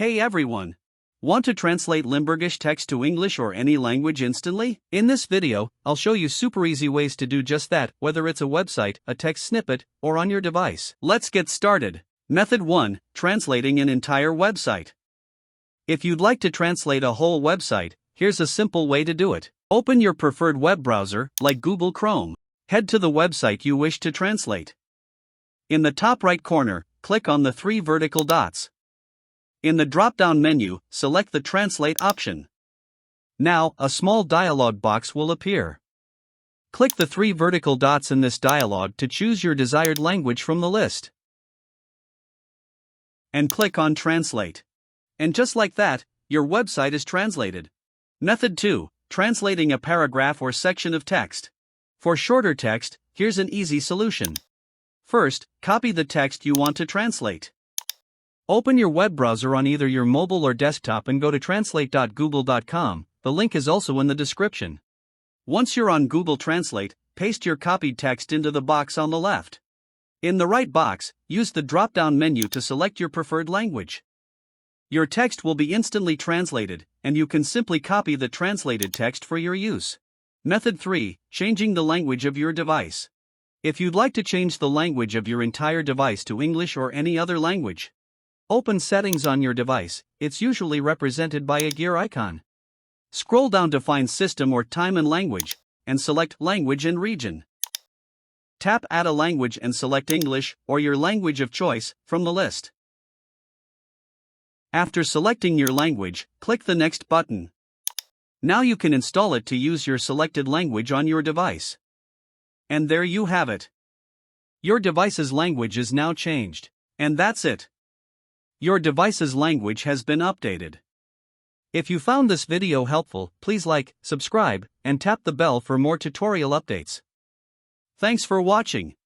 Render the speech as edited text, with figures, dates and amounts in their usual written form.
Hey everyone! Want to translate Limburgish text to English or any language instantly? In this video, I'll show you super easy ways to do just that, whether it's a website, a text snippet, or on your device. Let's get started. Method 1. Translating an entire website. If you'd like to translate a whole website, here's a simple way to do it. Open your preferred web browser, like Google Chrome. Head to the website you wish to translate. In the top right corner, click on the 3 vertical dots. In the drop-down menu, select the Translate option. Now, a small dialog box will appear. Click the 3 vertical dots in this dialog to choose your desired language from the list. And click on Translate. And just like that, your website is translated. Method 2. Translating a paragraph or section of text. For shorter text, here's an easy solution. First, copy the text you want to translate. Open your web browser on either your mobile or desktop and go to translate.google.com, the link is also in the description. Once you're on Google Translate, paste your copied text into the box on the left. In the right box, use the drop-down menu to select your preferred language. Your text will be instantly translated, and you can simply copy the translated text for your use. Method 3. Changing the language of your device. If you'd like to change the language of your entire device to English or any other language, open Settings on your device, it's usually represented by a gear icon. Scroll down to find System or Time and Language, and select Language and Region. Tap Add a Language and select English, or your language of choice, from the list. After selecting your language, click the Next button. Now you can install it to use your selected language on your device. And there you have it. Your device's language is now changed. And that's it. Your device's language has been updated. If you found this video helpful, please like, subscribe, and tap the bell for more tutorial updates. Thanks for watching.